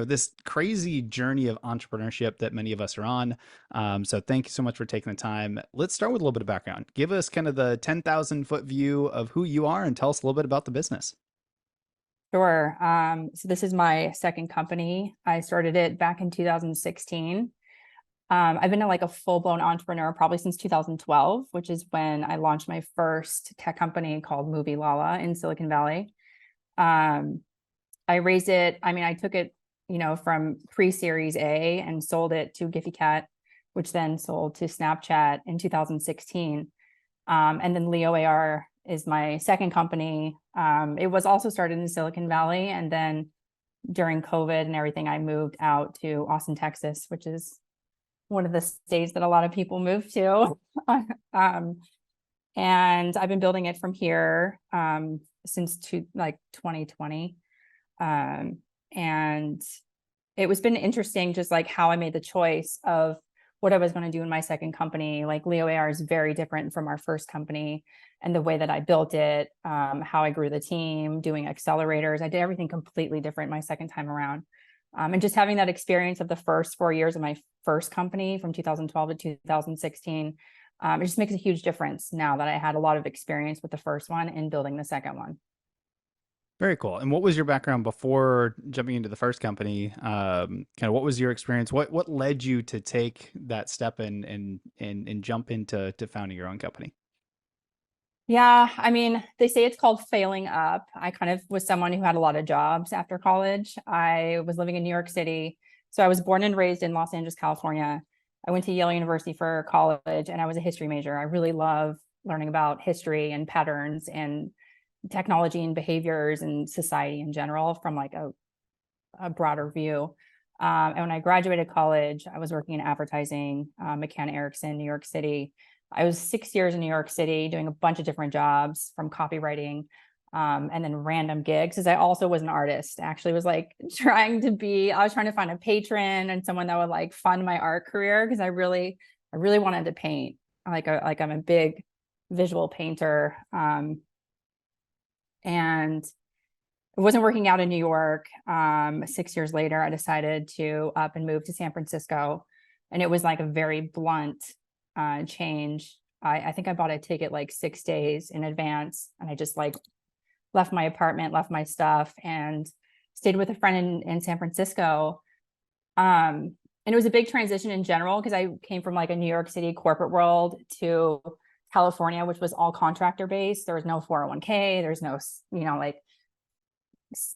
this crazy journey of entrepreneurship that many of us are on. So thank you so much for taking the time. Let's start with a little bit of background. Give us kind of the 10,000 foot view of who you are and tell us a little bit about the business. Sure. So this is my second company. I started it back in 2016. I've been like a full-blown entrepreneur probably since 2012, which is when I launched my first tech company called Movie Lala in Silicon Valley. I raised it. I mean, I took it, from pre-Series A and sold it to Giphy Cat, which then sold to Snapchat in 2016. And then Leo AR is my second company. It was also started in Silicon Valley. And then during COVID and everything, I moved out to Austin, Texas, which is one of the states that a lot of people move to. And I've been building it from here since 2020. And it was been interesting, just like how I made the choice of what I was going to do in my second company. Like Leo AR is very different from our first company, and the way that I built it, how I grew the team, doing accelerators. I did everything completely different my second time around. And just having that experience of the first 4 years of my first company from 2012 to 2016, it just makes a huge difference now that I had a lot of experience with the first one and building the second one. Very cool. And what was your background before jumping into the first company? Kind of what was your experience? What led you to take that step and jump into founding your own company? Yeah, I mean, they say it's called failing up. I kind of was someone who had a lot of jobs after college. I was living in New York City. So I was born and raised in Los Angeles, California. I went to Yale University for college, and I was a history major. I really love learning about history and patterns and technology and behaviors and society in general from like a broader view. And when I graduated college, I was working in advertising, McCann Erickson, New York City. I was 6 years in New York City doing a bunch of different jobs, from copywriting and then random gigs, because I also was an artist. I actually was like I was trying to find a patron and someone that would like fund my art career, because I really wanted to paint. I'm a big visual painter. And it wasn't working out in New York. 6 years later, I decided to up and move to San Francisco. And it was like a very blunt change. I think I bought a ticket like 6 days in advance, and I just like left my apartment, left my stuff, and stayed with a friend in San Francisco. And it was a big transition in general, because I came from like a New York City corporate world to California, which was all contractor based. There was no 401k. There's no, like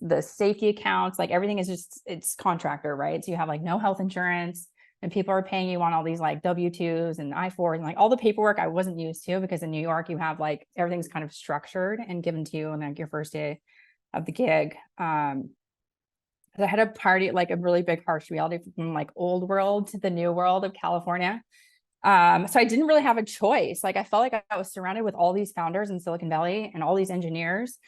the safety accounts, like everything is just, it's contractor, right? So you have like no health insurance, and people are paying you on all these like W-2s and I-4s and like all the paperwork I wasn't used to, because in New York, you have like everything's kind of structured and given to you on like your first day of the gig. I had a party, like a really big harsh reality from like old world to the new world of California. So I didn't really have a choice. Like I felt like I was surrounded with all these founders in Silicon Valley and all these engineers.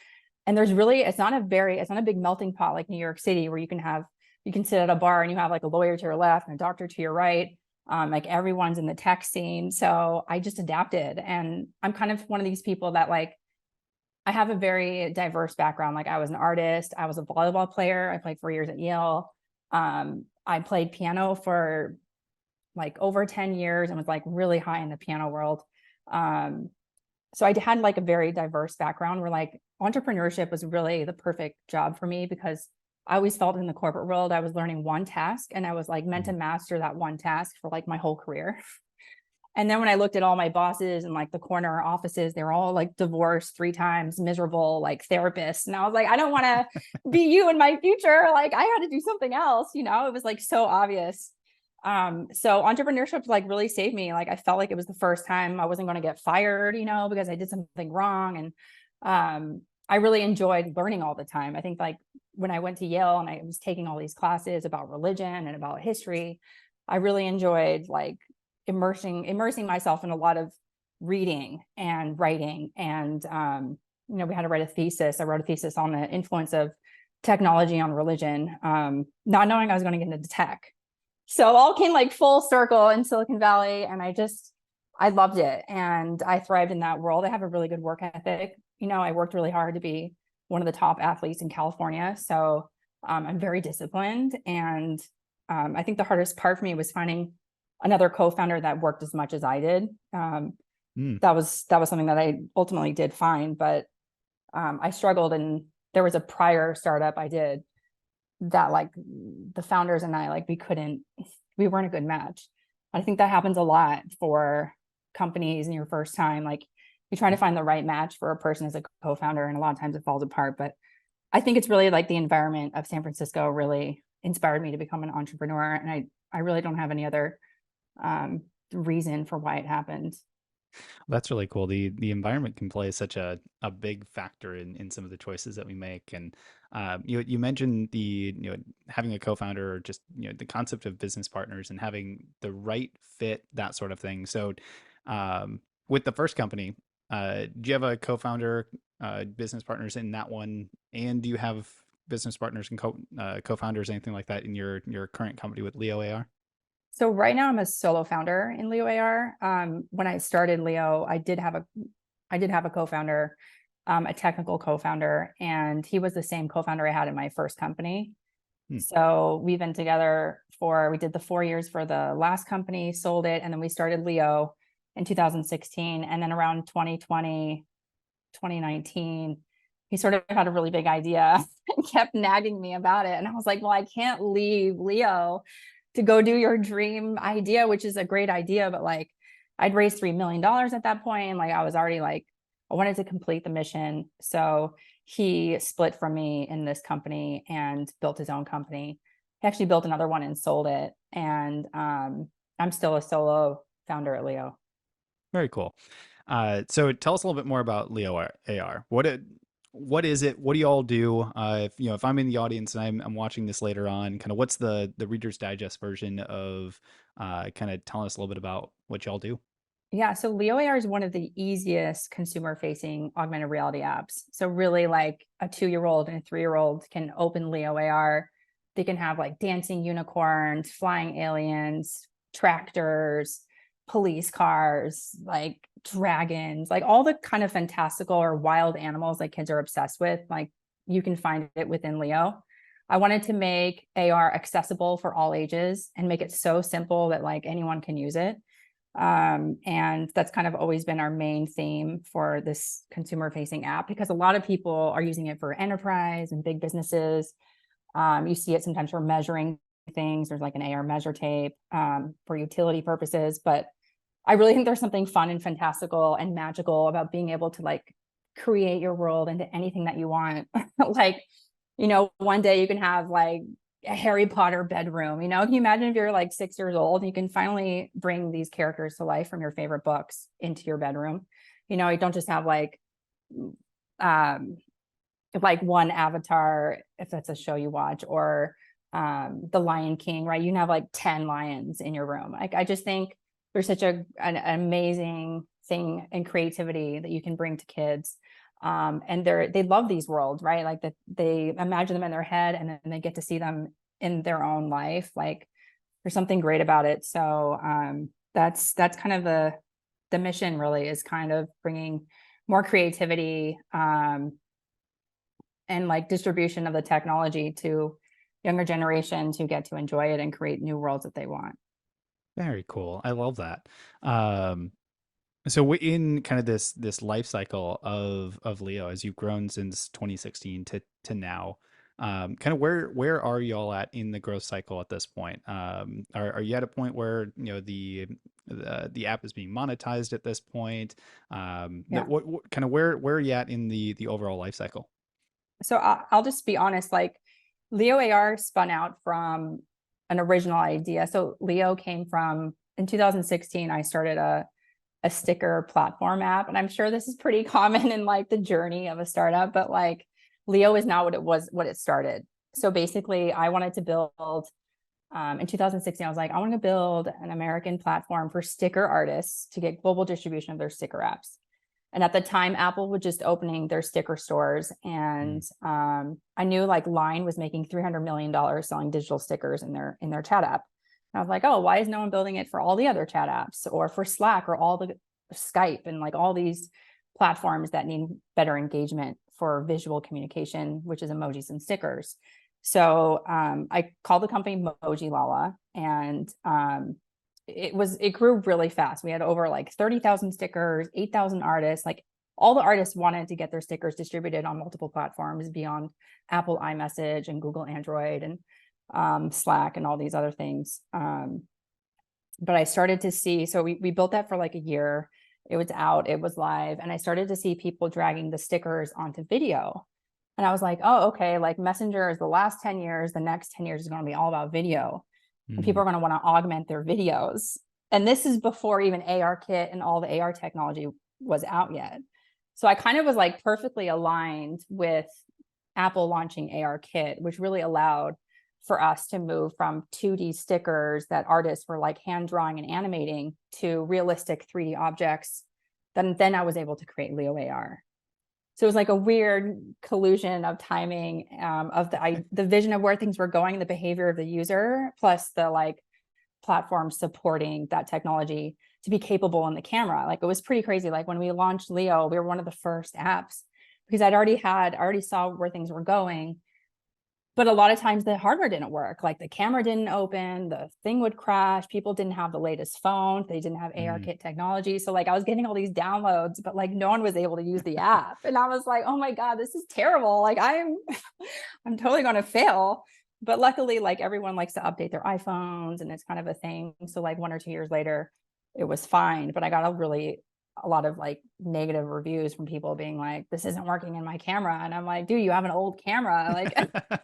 And it's not a big melting pot like New York City, where you can sit at a bar and you have like a lawyer to your left and a doctor to your right. Like everyone's in the tech scene. So I just adapted, and I'm kind of one of these people that like, I have a very diverse background. Like I was an artist, I was a volleyball player. I played 4 years at Yale. I played piano for like over 10 years and was like really high in the piano world. So I had like a very diverse background, where like entrepreneurship was really the perfect job for me, because I always felt in the corporate world, I was learning one task and I was like meant to master that one task for like my whole career. And then when I looked at all my bosses and like the corner offices, they were all like divorced 3 times, miserable, like therapists. And I was like, I don't want to be you in my future. Like I had to do something else, it was like so obvious. So entrepreneurship like really saved me. Like I felt like it was the first time I wasn't going to get fired, because I did something wrong. And I really enjoyed learning all the time. I think like when I went to Yale and I was taking all these classes about religion and about history, I really enjoyed like immersing myself in a lot of reading and writing. And we had to write a thesis. I wrote a thesis on the influence of technology on religion, not knowing I was going to get into tech. So it all came like full circle in Silicon Valley, and I loved it, and I thrived in that world. I have a really good work ethic. I worked really hard to be one of the top athletes in California. So I'm very disciplined, and I think the hardest part for me was finding another co-founder that worked as much as I did. Mm, That was something that I ultimately did find, but I struggled, and there was a prior startup I did that like the founders and I, like we weren't a good match. I think that happens a lot for companies in your first time. Like you try to find the right match for a person as a co-founder, and a lot of times it falls apart. But I think it's really like the environment of San Francisco really inspired me to become an entrepreneur. And I really don't have any other um, reason for why it happened. that's really cool. The environment can play such a big factor in some of the choices that we make. And you mentioned the having a co-founder, or just the concept of business partners and having the right fit, that sort of thing. So with the first company, do you have a co-founder, business partners in that one, and do you have business partners and co-founders, anything like that, in your current company with Leo AR? So right now I'm a solo founder in Leo AR. When I started Leo, I did have a co-founder, a technical co-founder, and he was the same co-founder I had in my first company. Hmm. So we've been together we did the 4 years for the last company, sold it, and then we started Leo in 2016. And then around 2020, 2019, he sort of had a really big idea and kept nagging me about it. And I was like, well, I can't leave Leo to go do your dream idea, which is a great idea. But like, I'd raised $3 million at that point. Like, I was already like, I wanted to complete the mission. So he split from me in this company and built his own company. He actually built another one and sold it. And I'm still a solo founder at Leo. Very cool. So tell us a little bit more about Leo AR. What is it? What do you all do? If I'm in the audience and I'm watching this later on, kind of what's the Reader's Digest version of kind of telling us a little bit about what y'all do? Yeah, so Leo AR is one of the easiest consumer facing augmented reality apps. So really like a 2-year-old and a 3-year-old can open Leo AR. They can have like dancing unicorns, flying aliens, tractors, police cars, like dragons, like all the kind of fantastical or wild animals that kids are obsessed with. Like you can find it within Leo. I wanted to make AR accessible for all ages and make it so simple that like anyone can use it. And that's kind of always been our main theme for this consumer facing app, because a lot of people are using it for enterprise and big businesses. You see it sometimes for measuring things. There's like an AR measure tape for utility purposes. But I really think there's something fun and fantastical and magical about being able to like create your world into anything that you want. Like, one day you can have like a Harry Potter bedroom. Can you imagine if you're like 6 years old and you can finally bring these characters to life from your favorite books into your bedroom? You don't just have um like one avatar, if that's a show you watch, or the Lion King, right? You can have like 10 lions in your room. Like I just think there's such an amazing thing and creativity that you can bring to kids. And they love these worlds, right? Like that they imagine them in their head and then they get to see them in their own life. Like there's something great about it. So that's kind of the mission, really, is kind of bringing more creativity and like distribution of the technology to younger generations who get to enjoy it and create new worlds that they want. Very cool. I love that. Um, So in kind of this life cycle of Leo, as you've grown since 2016 to now, kind of where are y'all at in the growth cycle at this point? Are you at a point where the app is being monetized at this point? Yeah. What kind of where are you at in the overall life cycle? So I'll just be honest, like Leo AR spun out from an original idea. So Leo came from, in 2016, I started a sticker platform app. And I'm sure this is pretty common in like the journey of a startup, but like Leo is not what it started. So basically I wanted to build, in 2016, I was like, I want to build an American platform for sticker artists to get global distribution of their sticker apps. And at the time, Apple was just opening their sticker stores. And I knew like Line was making $300 million selling digital stickers in their chat app. And I was like, oh, why is no one building it for all the other chat apps or for Slack or all the Skype and like all these platforms that need better engagement for visual communication, which is emojis and stickers? So I called the company Moji Lala, and it grew really fast. We had over like 30,000 stickers, 8,000 artists. Like all the artists wanted to get their stickers distributed on multiple platforms beyond Apple iMessage and Google Android and Slack and all these other things. But I started to see, so we built that for like a year. It was out, it was live, and I started to see people dragging the stickers onto video. And I was like, oh, okay, like Messenger is the last 10 years, the next 10 years is going to be all about video. And people Mm. are going to want to augment their videos. And this is before even ARKit and all the AR technology was out yet. So I kind of was like perfectly aligned with Apple launching ARKit, which really allowed for us to move from 2D stickers that artists were like hand drawing and animating to realistic 3D objects. Then I was able to create Leo AR. So it was like a weird collusion of timing, of the vision of where things were going, the behavior of the user, plus the like platform supporting that technology to be capable in the camera. Like it was pretty crazy. Like when we launched Leo, we were one of the first apps because I already saw where things were going. But a lot of times the hardware didn't work. Like the camera didn't open, the thing would crash. People didn't have the latest phone. They didn't have Mm. ARKit technology. So like I was getting all these downloads, but like no one was able to use the app. And I was like, oh my God, this is terrible. Like I'm totally going to fail. But luckily, like everyone likes to update their iPhones and it's kind of a thing. So like 1 or 2 years later, it was fine. But I got a lot of like negative reviews from people being like, this isn't working in my camera. And I'm like, dude, you have an old camera. Like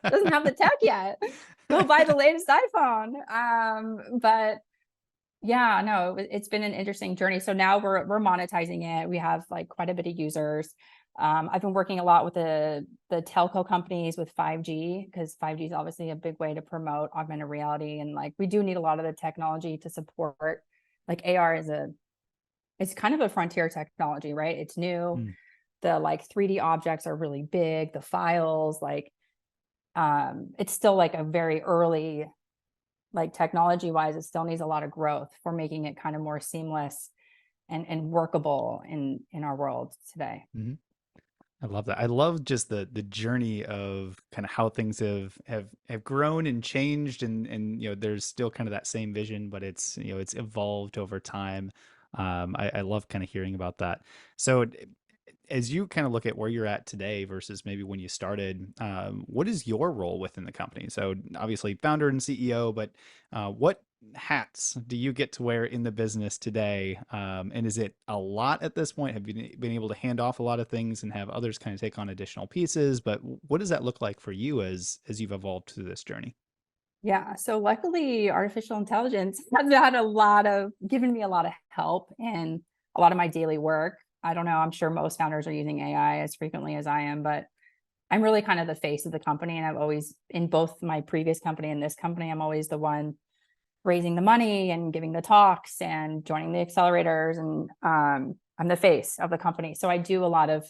doesn't have the tech yet. Go buy the latest iPhone. But yeah, no, it's been an interesting journey. So now we're monetizing it. We have like quite a bit of users. I've been working a lot with the telco companies with 5G because 5G is obviously a big way to promote augmented reality. And like we do need a lot of the technology to support. Like AR it's kind of a frontier technology, right? It's new. Mm. The like 3D objects are really big. The files, like it's still like a very early, like technology wise, it still needs a lot of growth for making it kind of more seamless and workable in our world today. Mhm. I love that. I love just the journey of kind of how things have grown and changed, and there's still kind of that same vision, but it's evolved over time. I love kind of hearing about that. So as you kind of look at where you're at today versus maybe when you started, what is your role within the company? So obviously founder and CEO, but what hats do you get to wear in the business today? And is it a lot at this point? Have you been able to hand off a lot of things and have others kind of take on additional pieces? But what does that look like for you as you've evolved through this journey? Yeah. So luckily artificial intelligence has given me a lot of help in a lot of my daily work. I don't know. I'm sure most founders are using AI as frequently as I am, but I'm really kind of the face of the company. And I've always, in both my previous company and this company, I'm always the one raising the money and giving the talks and joining the accelerators. And I'm the face of the company. So I do a lot of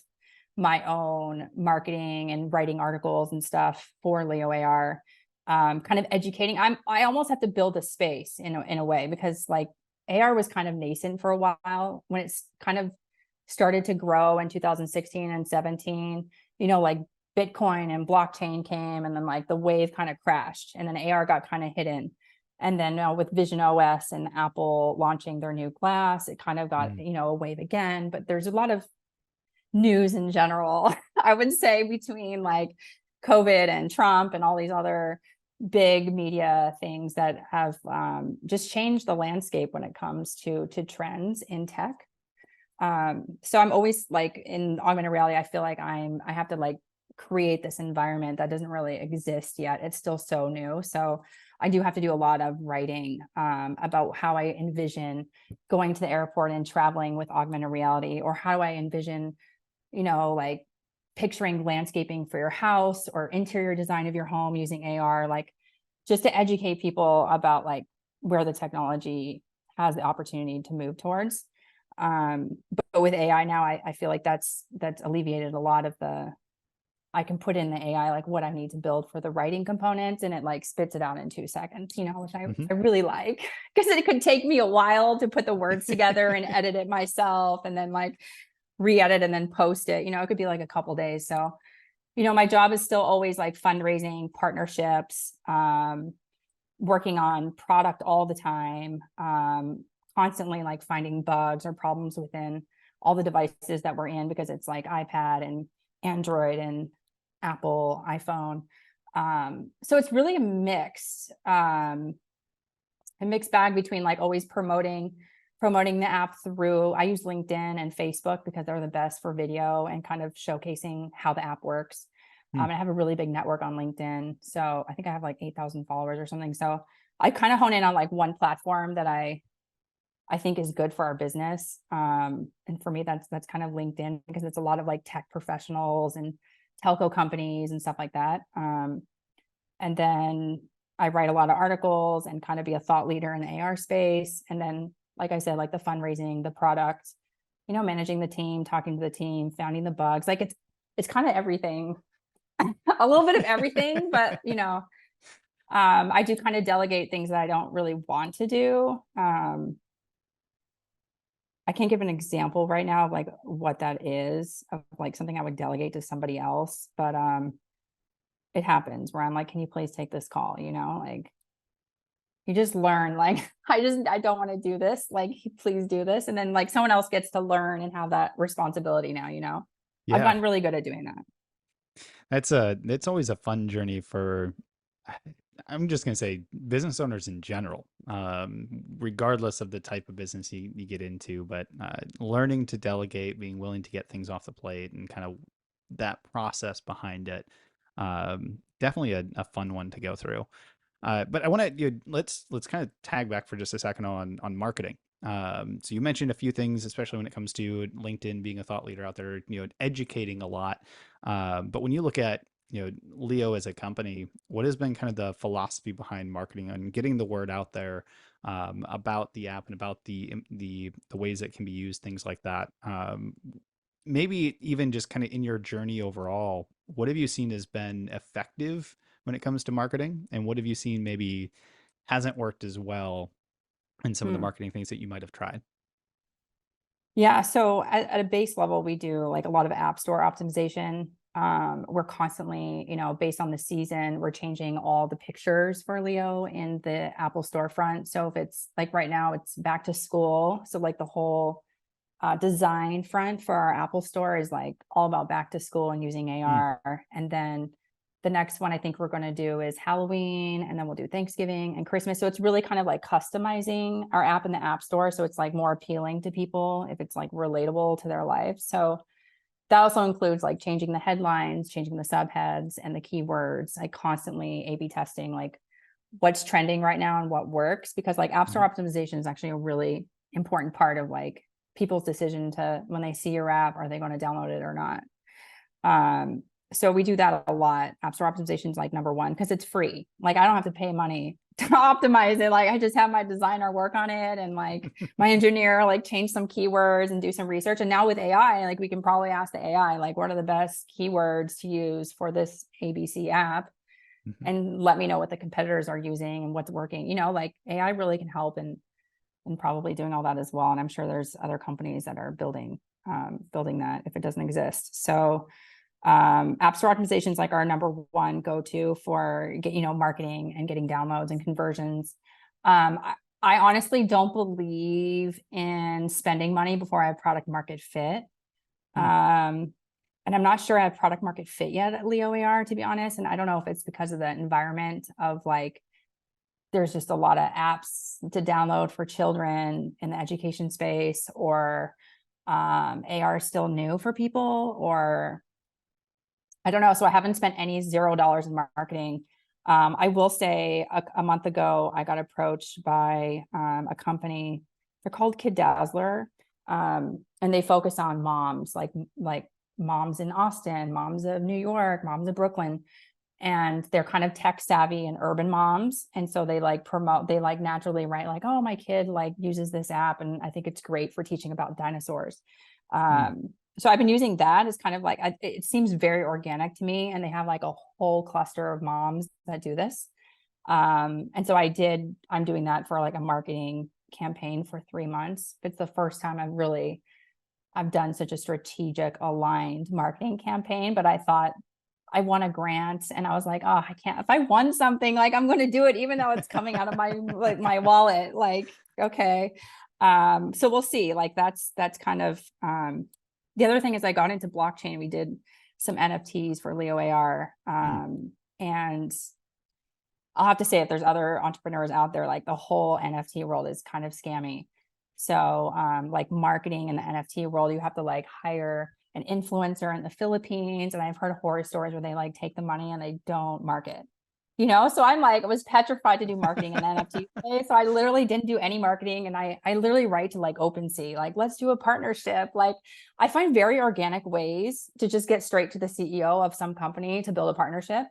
my own marketing and writing articles and stuff for Leo AR, kind of educating. I almost have to build a space in a way because like AR was kind of nascent for a while when it's kind of started to grow in 2016 and 17, like Bitcoin and blockchain came and then like the wave kind of crashed and then AR got kind of hidden. And then with Vision OS and Apple launching their new glass, it kind of got, Mm. a wave again. But there's a lot of news in general, I would say, between like COVID and Trump and all these other big media things that have just changed the landscape when it comes to trends in tech. So I'm always like in augmented reality, I feel like I have to like create this environment that doesn't really exist yet. It's still so new. So I do have to do a lot of writing about how I envision going to the airport and traveling with augmented reality, or how do I envision, like picturing landscaping for your house or interior design of your home using AR, like just to educate people about like where the technology has the opportunity to move towards. But with AI now, I feel like that's alleviated a lot of I can put in the AI like what I need to build for the writing component, and it like spits it out in 2 seconds, which Mhm. I really like, because it could take me a while to put the words together and edit it myself and then like re-edit and then post it. It could be like a couple days. So my job is still always like fundraising, partnerships, working on product all the time, constantly like finding bugs or problems within all the devices that we're in, because it's like iPad and Android and Apple, iPhone. So it's really a mixed bag between like always promoting the app through, I use LinkedIn and Facebook because they're the best for video and kind of showcasing how the app works. Hmm. I have a really big network on LinkedIn. So I think I have like 8,000 followers or something. So I kind of hone in on like one platform that I think is good for our business. And for me, that's kind of LinkedIn, because it's a lot of like tech professionals and telco companies and stuff like that. And then I write a lot of articles and kind of be a thought leader in the AR space. And then, like I said, like the fundraising, the product, managing the team, talking to the team, finding the bugs. Like it's kind of everything, a little bit of everything, but I do kind of delegate things that I don't really want to do. I can't give an example right now of like what that is, of like something I would delegate to somebody else, but it happens where I'm like, can you please take this call? Like you just learn, like, I don't want to do this. Like, please do this. And then like someone else gets to learn and have that responsibility now. I've Yeah. gotten really good at doing that. It's always a fun journey for, I'm just gonna say, business owners in general, regardless of the type of business you get into, but learning to delegate, being willing to get things off the plate, and kind of that process behind it, definitely a fun one to go through. But I want to, let's kind of tag back for just a second on marketing. So you mentioned a few things, especially when it comes to LinkedIn, being a thought leader out there, educating a lot. But when you look at Leo as a company, what has been kind of the philosophy behind marketing and getting the word out there, about the app and about the ways it can be used, things like that. Maybe even just kind of in your journey overall, what have you seen has been effective when it comes to marketing, and what have you seen maybe hasn't worked as well in some of the Hmm. marketing things that you might have tried? Yeah. So at a base level, we do like a lot of app store optimization. We're constantly, based on the season, we're changing all the pictures for Leo in the Apple storefront. So if it's like right now, it's back to school. So like the whole design front for our Apple store is like all about back to school and using Mm, AR. And then the next one I think we're going to do is Halloween, and then we'll do Thanksgiving and Christmas. So it's really kind of like customizing our app in the App Store. So it's like more appealing to people if it's like relatable to their life. So that also includes like changing the headlines, changing the subheads and the keywords, like constantly A/B testing, like what's trending right now and what works, because like App Store mhm. optimization is actually a really important part of like people's decision to, when they see your app, are they going to download it or not. So we do that a lot. App Store optimization is like number one because it's free. Like I don't have to pay money to optimize it. Like I just have my designer work on it, and like my engineer like change some keywords and do some research. And now with AI, like we can probably ask the AI like what are the best keywords to use for this ABC app, Mhm. and let me know what the competitors are using and what's working. Like AI really can help in probably doing all that as well. And I'm sure there's other companies that are building that if it doesn't exist. So App Store optimization is like our number one go-to for marketing and getting downloads and conversions. I honestly don't believe in spending money before I have product market fit. Mm, And I'm not sure I have product market fit yet at Leo AR, to be honest. And I don't know if it's because of the environment of like there's just a lot of apps to download for children in the education space, or AR is still new for people, or I don't know. So I haven't spent any $0 in marketing. I will say a month ago, I got approached by a company. They're called Kid Dazzler, and they focus on moms, like moms in Austin, moms of New York, moms of Brooklyn, and they're kind of tech savvy and urban moms. And so they like promote, they like naturally write like, oh, my kid like uses this app, and I think it's great for teaching about dinosaurs. mm, So I've been using that as kind of like, it seems very organic to me. And they have like a whole cluster of moms that do this. And so I'm doing that for like a marketing campaign for 3 months. It's the first time I've done such a strategic aligned marketing campaign, but I thought I won a grant, and I was like, oh, I can't, if I won something, like I'm going to do it, even though it's coming out of my, like my wallet, like, okay. So we'll see. Like that's kind of, the other thing is I got into blockchain. We did some NFTs for Leo AR. Mm. And I'll have to say, if there's other entrepreneurs out there, like the whole NFT world is kind of scammy. So like marketing in the NFT world, you have to like hire an influencer in the Philippines. And I've heard horror stories where they like take the money and they don't market. So I'm like, I was petrified to do marketing in the NFT space. So I literally didn't do any marketing. And I literally write to like OpenSea, like, let's do a partnership. Like I find very organic ways to just get straight to the CEO of some company to build a partnership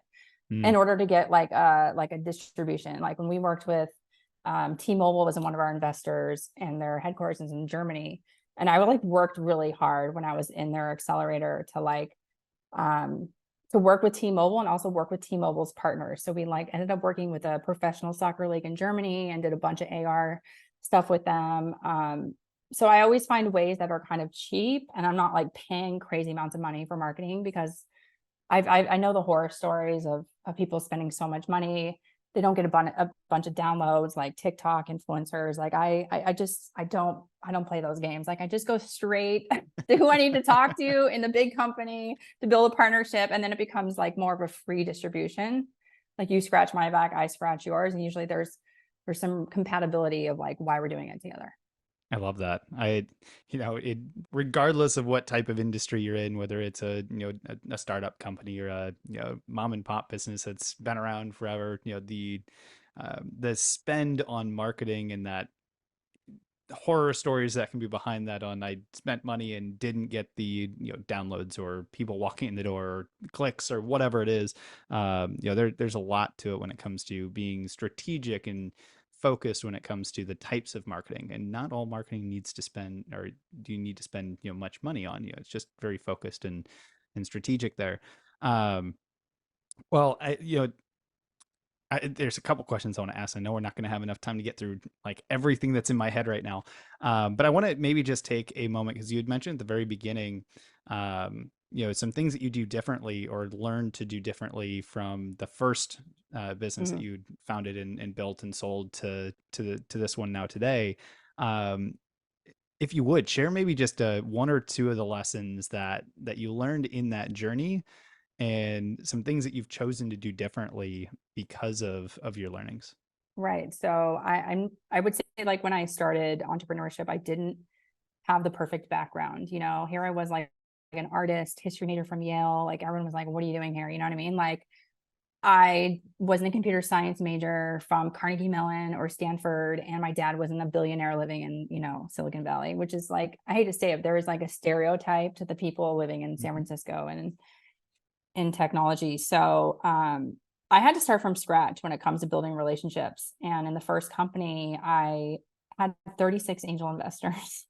in Mm. order to get like a distribution. Like when we worked with T-Mobile was one of our investors, and their headquarters is in Germany. And I like worked really hard when I was in their accelerator to like to work with T-Mobile and also work with T-Mobile's partners. So we like ended up working with a professional soccer league in Germany and did a bunch of AR stuff with them. So I always find ways that are kind of cheap, and I'm not like paying crazy amounts of money for marketing, because I know the horror stories of people spending so much money. They don't get a bunch of downloads, like TikTok influencers. Like I don't play those games. Like I just go straight to who I need to talk to in the big company to build a partnership. And then it becomes like more of a free distribution. Like you scratch my back, I scratch yours. And usually there's some compatibility of like why we're doing it together. I love that. Regardless of what type of industry you're in, whether it's a startup company or a mom and pop business that's been around forever, the spend on marketing and that horror stories that can be behind that on I spent money and didn't get the downloads or people walking in the door or clicks or whatever it is. There's a lot to it when it comes to being strategic and focused when it comes to the types of marketing, and not all marketing needs to spend, or do you need to spend much money on. It's just very focused and strategic there. um well, there's a couple questions I want to ask. I know we're not going to have enough time to get through like everything that's in my head right now, but I want to maybe just take a moment, because you had mentioned at the very beginning, some things that you do differently or learn to do differently from the first business that Mhm. you founded and built and sold to this one now today. Um, if you would share maybe just one or two of the lessons that you learned in that journey, and some things that you've chosen to do differently because of your learnings. Right. So I would say, like when I started entrepreneurship, I didn't have the perfect background. Here I was like an artist, history major from Yale. Like everyone was like, what are you doing here? You know what I mean? Like I wasn't a computer science major from Carnegie Mellon or Stanford, and my dad wasn't a billionaire living in, Silicon Valley, which is like, I hate to say it, there is like a stereotype to the people living in San Mhm. Francisco and in technology. So I had to start from scratch when it comes to building relationships. And in the first company, I had 36 angel investors,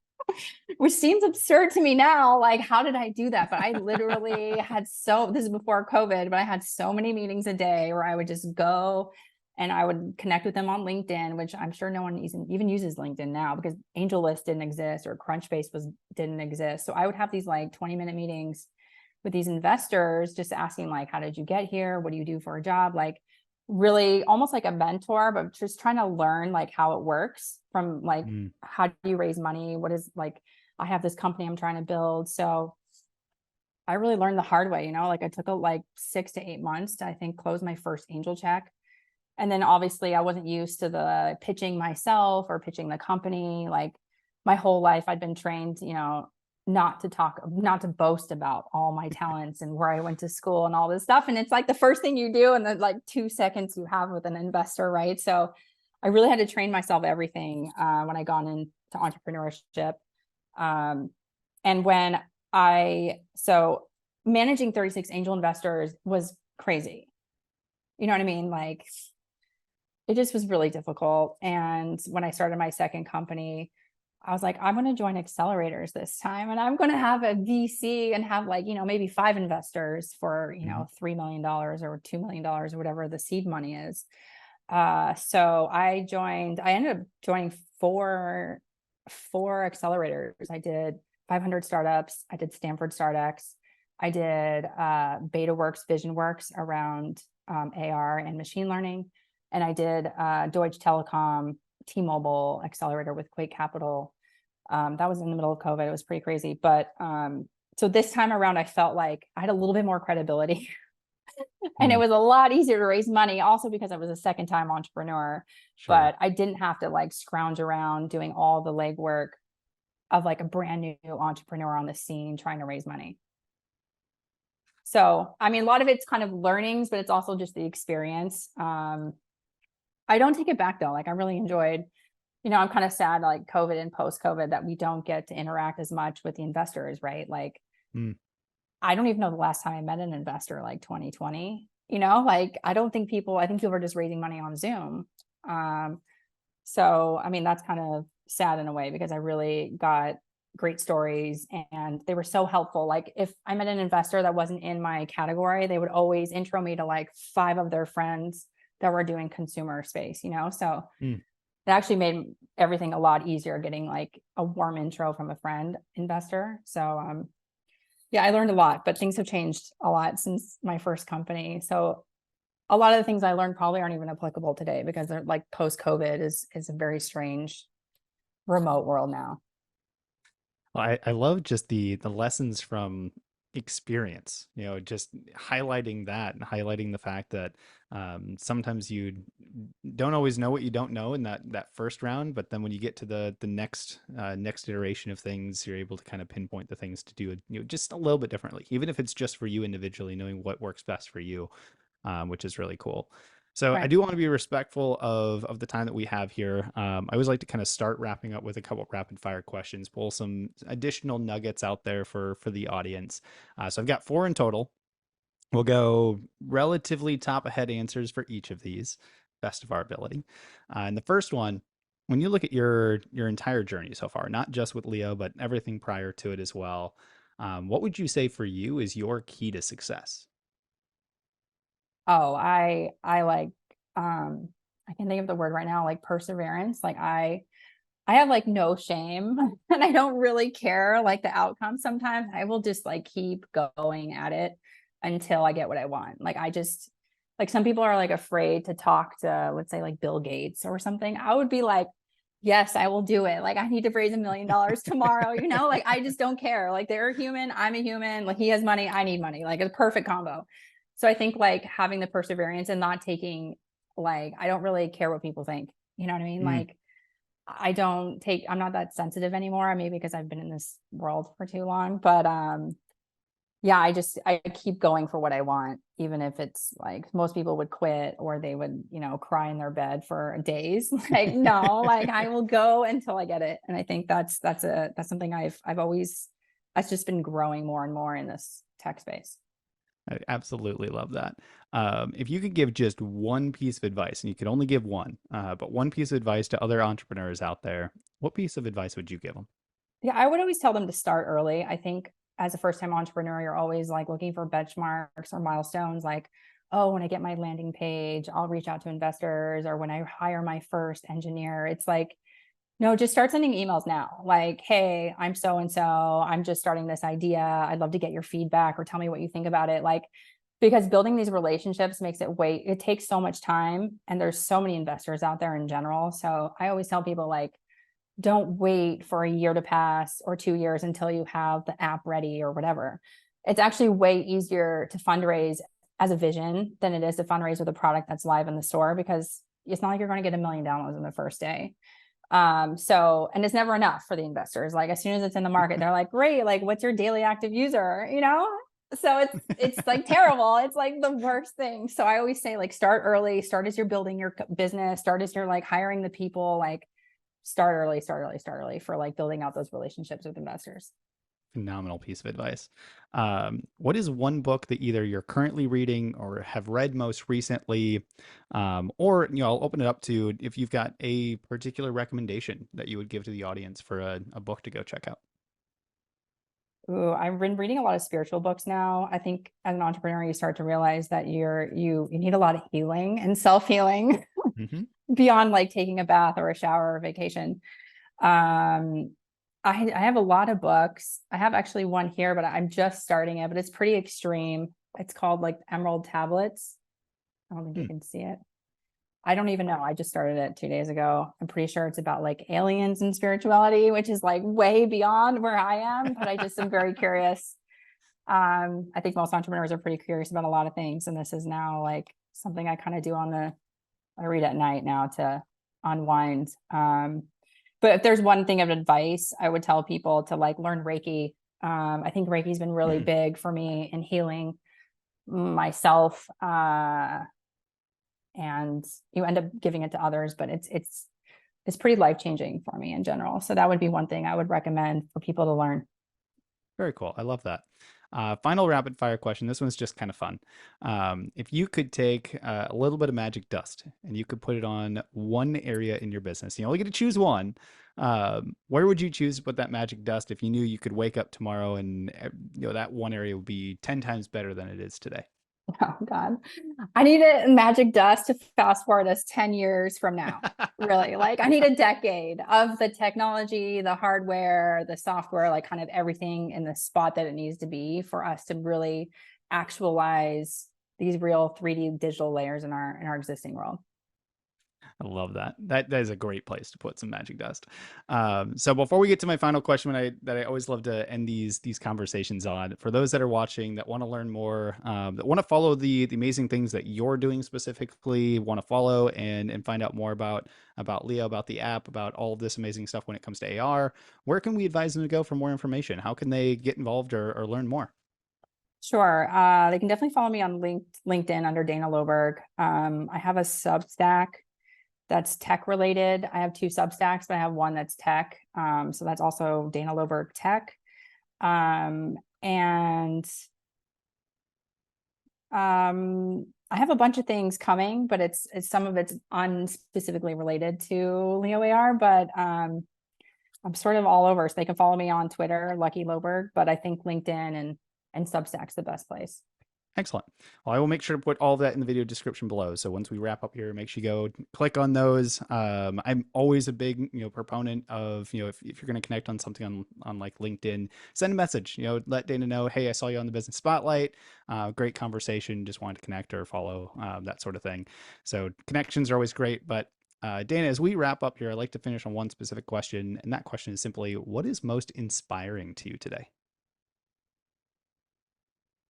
which seems absurd to me now. Like, how did I do that? But I literally this is before COVID, but I had so many meetings a day where I would just go and I would connect with them on LinkedIn, which I'm sure no one even uses LinkedIn now, because AngelList didn't exist or Crunchbase didn't exist. So I would have these like 20-minute meetings with these investors, just asking like, how did you get here? What do you do for a job? Like really almost like a mentor, but just trying to learn like how it works, from like, Mm. how do you raise money? What is like, I have this company I'm trying to build. So I really learned the hard way, like I took like 6 to 8 months to, I think, close my first angel check. And then obviously I wasn't used to the pitching myself or pitching the company. Like my whole life I'd been trained, not to boast about all my talents and where I went to school and all this stuff. And it's like the first thing you do in the like 2 seconds you have with an investor, right? So I really had to train myself everything when I got into entrepreneurship. Um, and when so managing 36 angel investors was crazy. You know what I mean? Like it just was really difficult. And when I started my second company, I was like, I'm going to join accelerators this time, and I'm going to have a VC and have like, maybe 5 investors for, Mhm. $3 million or $2 million or whatever the seed money is. So I ended up joining four accelerators. I did 500 startups. I did Stanford StartX. I did Betaworks, VisionWorks around AR and machine learning. And I did Deutsche Telekom, T-Mobile accelerator with Quake Capital. That was in the middle of COVID. It was pretty crazy. But so this time around, I felt like I had a little bit more credibility and it Mm, was a lot easier to raise money also because I was a second time entrepreneur, sure. but I didn't have to like scrounge around doing all the legwork of like a brand new entrepreneur on the scene trying to raise money. So, I mean, a lot of it's kind of learnings, but it's also just the experience. I don't take it back though. Like I really enjoyed, I'm kind of sad like COVID and post COVID that we don't get to interact as much with the investors, right? Like Mm. I don't even know the last time I met an investor like 2020, like I think people are just raising money on Zoom. Um, so, I mean, that's kind of sad in a way because I really got great stories and they were so helpful. Like if I met an investor that wasn't in my category, they would always intro me to like 5 of their friends that were doing consumer space. So Mm. it actually made everything a lot easier getting like a warm intro from a friend investor. So yeah, I learned a lot, but things have changed a lot since my first company. So a lot of the things I learned probably aren't even applicable today because they're like post COVID is a very strange remote world now. Well, I love just the lessons from experience, just highlighting that and highlighting the fact that sometimes you don't always know what you don't know in that first round, but then when you get to the next iteration of things, you're able to kind of pinpoint the things to do just a little bit differently, even if it's just for you individually, knowing what works best for you, which is really cool. So I Right. do want to be respectful of the time that we have here. I always like to kind of start wrapping up with a couple rapid fire questions, pull some additional nuggets out there for the audience. So I've got 4 in total. We'll go relatively top ahead answers for each of these, best of our ability. And the first one, when you look at your entire journey so far, not just with Leo, but everything prior to it as well, what would you say for you is your key to success? Oh, I like I can think of the word right now, like perseverance. Like I have like no shame and I don't really care like the outcome sometimes. I will just like keep going at it until I get what I want. Like I just like some people are like afraid to talk to let's say like Bill Gates or something. I would be like, yes, I will do it. Like I need to raise $1 million tomorrow. Like I just don't care. Like they're human, I'm a human. Like he has money, I need money. Like a perfect combo. So I think like having the perseverance and not taking like I don't really care what people think. You know what I mean? Mm, Like I'm not that sensitive anymore, maybe because I've been in this world for too long. But yeah, I keep going for what I want, even if it's like most people would quit or they would, cry in their bed for days. Like, no, like I will go until I get it. And I think that's something I've always that's just been growing more and more in this tech space. I absolutely love that. If you could give just one piece of advice, and you could only give one, but one piece of advice to other entrepreneurs out there, what piece of advice would you give them? Yeah, I would always tell them to start early. I think as a first time entrepreneur, you're always like looking for benchmarks or milestones like, oh, when I get my landing page, I'll reach out to investors, or when I hire my first engineer. It's like, no, just start sending emails now. Like, hey, I'm so and so. I'm just starting this idea. I'd love to get your feedback or tell me what you think about it. Like, because building these relationships makes it takes so much time. And there's so many investors out there in general. So I always tell people, like, don't wait for a year to pass or 2 years until you have the app ready or whatever. It's actually way easier to fundraise as a vision than it is to fundraise with a product that's live in the store because it's not like you're going to get 1 million downloads in the first day. And it's never enough for the investors. Like as soon as it's in the market, they're like, great, like what's your daily active user? So it's like terrible. It's like the worst thing. So I always say like start early, start as you're building your business, start as you're like hiring the people, like start early for like building out those relationships with investors. Phenomenal piece of advice. What is one book that either you're currently reading or have read most recently, or I'll open it up to if you've got a particular recommendation that you would give to the audience for a book to go check out. Ooh, I've been reading a lot of spiritual books now. I think as an entrepreneur, you start to realize that you need a lot of healing and self-healing Hmm. beyond like taking a bath or a shower or vacation. Um, I have a lot of books. I have actually one here, but I'm just starting it, but it's pretty extreme. It's called like Emerald Tablets. I don't think you Hmm. can see it. I don't even know. I just started it 2 days ago. I'm pretty sure it's about like aliens and spirituality, which is like way beyond where I am, but I just am very curious. I think most entrepreneurs are pretty curious about a lot of things. And this is now like something I kind of do I read at night now to unwind. But if there's one thing of advice, I would tell people to like learn Reiki. I think Reiki's been really Hmm. big for me in healing myself. And you end up giving it to others, but it's pretty life-changing for me in general. So that would be one thing I would recommend for people to learn. Very cool. I love that. Final rapid fire question. This one's just kind of fun. If you could take a little bit of magic dust and you could put it on one area in your business, you only get to choose one. Where would you choose to put that magic dust if you knew you could wake up tomorrow and that one area would be 10 times better than it is today? Oh God. I need a magic dust to fast forward us 10 years from now. Really. Like I need a decade of the technology, the hardware, the software, like kind of everything in the spot that it needs to be for us to really actualize these real 3D digital layers in our existing world. I love that. That is a great place to put some magic dust. So before we get to my final question, that I always love to end these conversations on, for those that are watching that want to learn more, that want to follow the amazing things that you're doing specifically, want to follow and find out more about Leo, about the app, about all of this amazing stuff when it comes to AR, where can we advise them to go for more information? How can they get involved or learn more? Sure. They can definitely follow me on LinkedIn under Dana Loberg. I have a Substack that's tech related. I have two Substacks, but I have one that's tech. So that's also Dana Loberg Tech. And I have a bunch of things coming, but it's some of it's unspecifically related to Leo AR, but I'm sort of all over. So they can follow me on Twitter, Lucky Loberg, but I think LinkedIn and Substack's the best place. Excellent. Well, I will make sure to put all of that in the video description below. So once we wrap up here, make sure you go click on those. I'm always a big, proponent of, if you're going to connect on something on like LinkedIn, send a message, let Dana know, hey, I saw you on the business spotlight. Great conversation. Just wanted to connect or follow, that sort of thing. So connections are always great. But Dana, as we wrap up here, I'd like to finish on one specific question. And that question is simply, what is most inspiring to you today?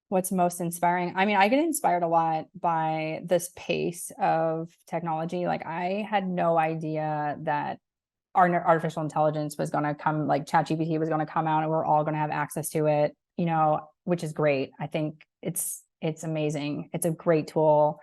What's most inspiring? I mean, I get inspired a lot by this pace of technology. Like I had no idea that our artificial intelligence was going to come, like ChatGPT was going to come out and we're all going to have access to it, which is great. I think it's amazing. It's a great tool.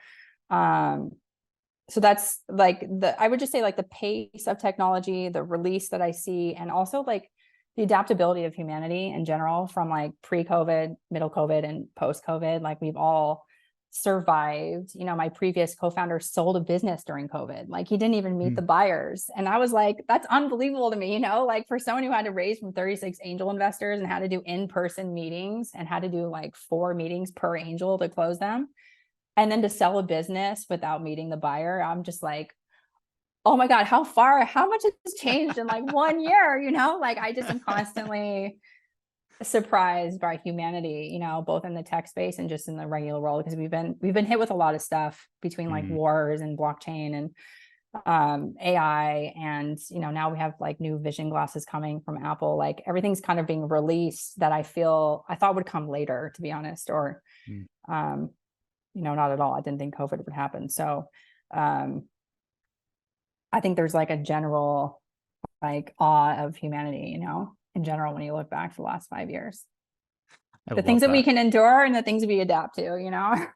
So that's like I would just say like the pace of technology, the release that I see, and also like the adaptability of humanity in general from like pre-COVID, middle COVID, and post-COVID. Like we've all survived. My previous co-founder sold a business during COVID. Like he didn't even meet the buyers. And I was like, that's unbelievable to me, like for someone who had to raise from 36 angel investors and had to do in-person meetings and had to do like 4 meetings per angel to close them. And then to sell a business without meeting the buyer, I'm just like, oh my God, how much has changed in like 1 year, like I just am constantly surprised by humanity, both in the tech space and just in the regular world, because we've been hit with a lot of stuff between like Mm. wars and blockchain and AI, and now we have like new vision glasses coming from Apple. Like everything's kind of being released that I thought would come later, to be honest, or Mm. not at all. I didn't think COVID would happen. So I think there's like a general like awe of humanity, in general, when you look back for the last 5 years. I The things love that we that. can endure and the things we adapt to.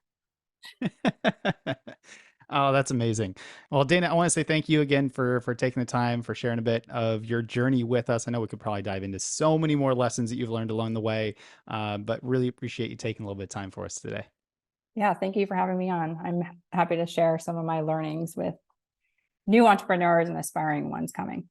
Oh, that's amazing. Well, Dana, I want to say thank you again for taking the time, for sharing a bit of your journey with us. I know we could probably dive into so many more lessons that you've learned along the way, but really appreciate you taking a little bit of time for us today. Yeah, thank you for having me on. I'm happy to share some of my learnings with new entrepreneurs and aspiring ones coming.